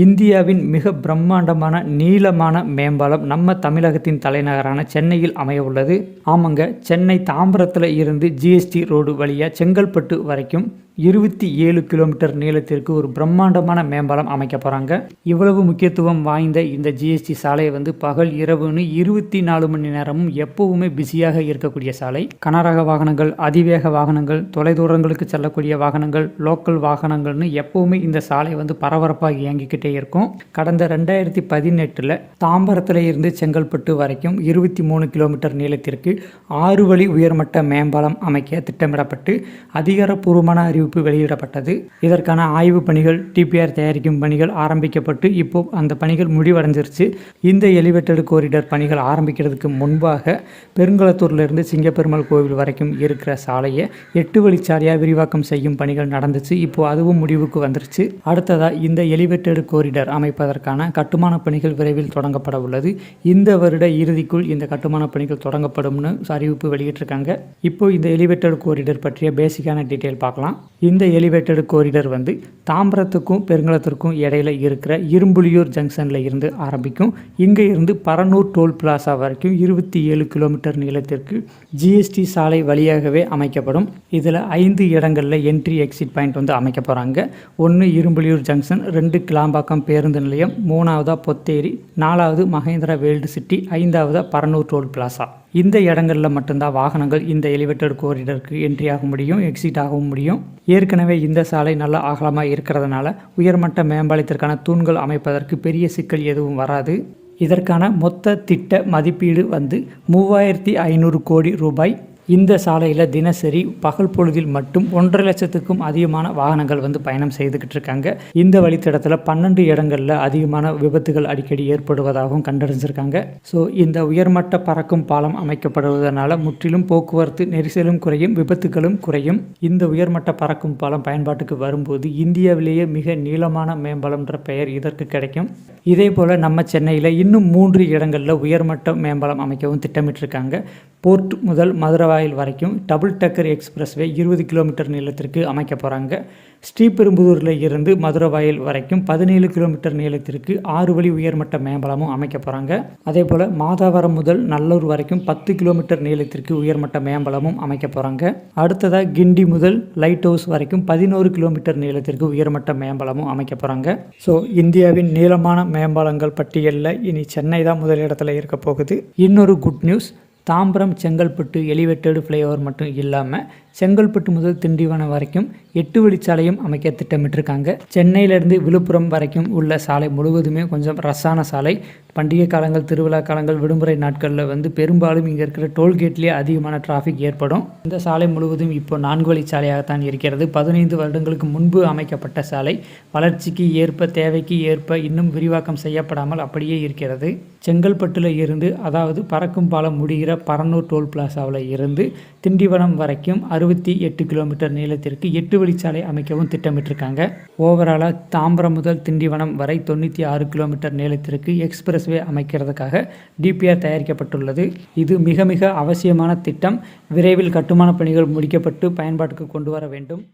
இந்தியாவின் மிக பிரம்மாண்டமான நீளமான மேம்பாலம் நம்ம தமிழகத்தின் தலைநகரான சென்னையில் அமைய உள்ளது. ஆமாங்க, சென்னை தாம்பரத்தில் இருந்து ஜிஎஸ்டி ரோடு வழியாக செங்கல்பட்டு வரைக்கும் 27 கிலோமீட்டர் நீளத்திற்கு ஒரு பிரம்மாண்டமான மேம்பாலம் அமைக்க போகிறாங்க. இவ்வளவு முக்கியத்துவம் வாய்ந்த இந்த ஜிஎஸ்டி சாலையை பகல் இரவுன்னு 24 மணி நேரமும் எப்பவுமே பிஸியாக இருக்கக்கூடிய சாலை. கனரக வாகனங்கள், அதிவேக வாகனங்கள், தொலைதூரங்களுக்கு செல்லக்கூடிய வாகனங்கள், லோக்கல் வாகனங்கள்னு எப்பவுமே இந்த சாலை பரபரப்பாக இயங்கிக்கிட்டே இருக்கும். கடந்த 2018 தாம்பரத்தில் இருந்து செங்கல்பட்டு வரைக்கும் 23 கிலோமீட்டர் நீளத்திற்கு 6 வழி உயர்மட்ட மேம்பாலம் அமைக்க திட்டமிடப்பட்டு அதிகாரப்பூர்வமான அறிவிப்பு வெளியிடப்பட்டது. இதற்கான ஆய்வு பணிகள், டிபிஆர் தயாரிக்கும் பணிகள் ஆரம்பிக்கப்பட்டு இப்போ அந்த பணிகள் முடிவடைஞ்சிருச்சு. இந்த எலிவேட்டட் கோரிடர் பணிகள் ஆரம்பிக்கிறதுக்கு முன்பாக பெருங்குளத்தூர்லேருந்து சிங்கப்பெருமாள் கோவில் வரைக்கும் இருக்கிற சாலையை 8 வழிச்சாலையாக விரிவாக்கம் செய்யும் பணிகள் நடந்துச்சு. இப்போ அதுவும் முடிவுக்கு வந்துருச்சு. அடுத்ததாக இந்த எலிவேட்டட் கோரிடர் அமைப்பதற்கான கட்டுமான பணிகள் விரைவில் தொடங்கப்பட உள்ளது. இந்த வருட இறுதிக்குள் இந்த கட்டுமான பணிகள் தொடங்கப்படும்னு அறிவிப்பு வெளியிட்டிருக்காங்க. இப்போ இந்த எலிவேட்டட் கோரிடர் பற்றிய பேசிக்கான டீட்டெயில் பார்க்கலாம். இந்த எலிவேட்டட் கோரிடர் தாம்பரத்துக்கும் பெருங்குளத்திற்கும் இடையில இருக்கிற இரும்புலியூர் ஜங்ஷன்ல இருந்து ஆரம்பிக்கும். இங்கே இருந்து பரனூர் டோல் பிளாசா வரைக்கும் 27 கிலோமீட்டர் நீளத்திற்கு ஜிஎஸ்டி சாலை வழியாகவே அமைக்கப்படும். இதில் 5 இடங்களில் என்ட்ரி எக்ஸிட் பாயிண்ட் அமைக்க போகிறாங்க. 1 இரும்புலியூர் ஜங்ஷன், 2 கிளாம்பாக்கம் பேருந்து நிலையம், 3வது பொத்தேரி, 4வது மகேந்திரா வேர்ல்டு சிட்டி, 5வது பரனூர் டோல் பிளாசா. இந்த இடங்களில் மட்டும்தான் வாகனங்கள் இந்த எலிவேட்டட் கோரிடருக்கு என்ட்ரி ஆக முடியும், எக்ஸிட் ஆகவும் முடியும். ஏற்கனவே இந்த சாலை நல்ல அகலமாக இருக்கிறதுனால உயர்மட்ட மேம்பாலத்திற்கான தூண்கள் அமைப்பதற்கு பெரிய சிக்கல் எதுவும் வராது. இதற்கான மொத்த திட்ட மதிப்பீடு 3500 கோடி ரூபாய். இந்த சாலையில் தினசரி பகல் பொழுதில் மட்டும் 1.5 லட்சத்துக்கும் அதிகமான வாகனங்கள் பயணம் செய்துக்கிட்டு இருக்காங்க. இந்த வழித்தடத்தில் 12 இடங்களில் அதிகமான விபத்துகள் அடிக்கடி ஏற்படுவதாகவும் கண்டறிஞ்சிருக்காங்க. ஸோ இந்த உயர்மட்ட பறக்கும் பாலம் அமைக்கப்படுவதனால முற்றிலும் போக்குவரத்து நெரிசலும் குறையும், விபத்துகளும் குறையும். இந்த உயர்மட்ட பறக்கும் பாலம் பயன்பாட்டுக்கு வரும்போது இந்தியாவிலேயே மிக நீளமான மேம்பாலம்ன்ற பெயர் இதற்கு கிடைக்கும். இதே போல் நம்ம சென்னையில் இன்னும் 3 இடங்களில் உயர்மட்ட மேம்பாலம் அமைக்கவும் திட்டமிட்டிருக்காங்க. போர்ட் முதல் மதுரவாயில் வரைக்கும் டபுள் டக்கர் எக்ஸ்பிரஸ்வே 20 கிலோமீட்டர் நீளத்திற்கு அமைக்க போகிறாங்க. ஸ்ரீபெரும்புதூரில் இருந்து மதுரவாயில் வரைக்கும் 17 கிலோமீட்டர் நீளத்திற்கு 6 வழி உயர்மட்ட மேம்பாலமும் அமைக்க போகிறாங்க. அதே போல் மாதாவரம் முதல் நல்லூர் வரைக்கும் 10 கிலோமீட்டர் நீளத்திற்கு உயர்மட்ட மேம்பாலமும் அமைக்க போகிறாங்க. அடுத்ததாக கிண்டி முதல் லைட் ஹவுஸ் வரைக்கும் 11 கிலோமீட்டர் நீளத்திற்கு உயர்மட்ட மேம்பாலமும் அமைக்க போகிறாங்க. ஸோ இந்தியாவின் நீளமான மேம்பாலங்கள் பட்டியலில் இனி சென்னை தான் முதலிடத்தில் இருக்க போகுது. இன்னொரு good news, Tambaram Chengalpattu elevated flyover மட்டும் இல்லாமல் செங்கல்பட்டு முதல் திண்டிவனம் வரைக்கும் 8 வழிச்சாலையும் அமைக்க திட்டமிட்டிருக்காங்க. சென்னையிலேருந்து விழுப்புரம் வரைக்கும் உள்ள சாலை முழுவதுமே கொஞ்சம் ரஷ்ஷான சாலை. பண்டிகை காலங்கள், திருவிழா காலங்கள், விடுமுறை நாட்களில் பெரும்பாலும் இங்கே இருக்கிற டோல்கேட்லேயே அதிகமான டிராஃபிக் ஏற்படும். இந்த சாலை முழுவதும் இப்போ 4 வழிச்சாலையாகத்தான் இருக்கிறது. 15 வருடங்களுக்கு முன்பு அமைக்கப்பட்ட சாலை வளர்ச்சிக்கு ஏற்ப, தேவைக்கு ஏற்ப இன்னும் விரிவாக்கம் செய்யப்படாமல் அப்படியே இருக்கிறது. செங்கல்பட்டில் இருந்து, அதாவது பறக்கும் பாலம் முடிகிற பரனூர் டோல் பிளாசாவில் இருந்து திண்டிவனம் வரைக்கும் 68 கிலோமீட்டர் நீளத்திற்கு 8 வழிச்சாலை அமைக்கவும் திட்டமிட்டிருக்காங்க. ஓவராலாக தாம்பரம் முதல் திண்டிவனம் வரை 96 கிலோமீட்டர் நீளத்திற்கு எக்ஸ்பிரஸ்வே அமைக்கிறதுக்காக டிபிஆர் தயாரிக்கப்பட்டுள்ளது. இது மிக மிக அவசியமான திட்டம். விரைவில் கட்டுமான பணிகள் முடிக்கப்பட்டு பயன்பாட்டுக்கு கொண்டு வர வேண்டும்.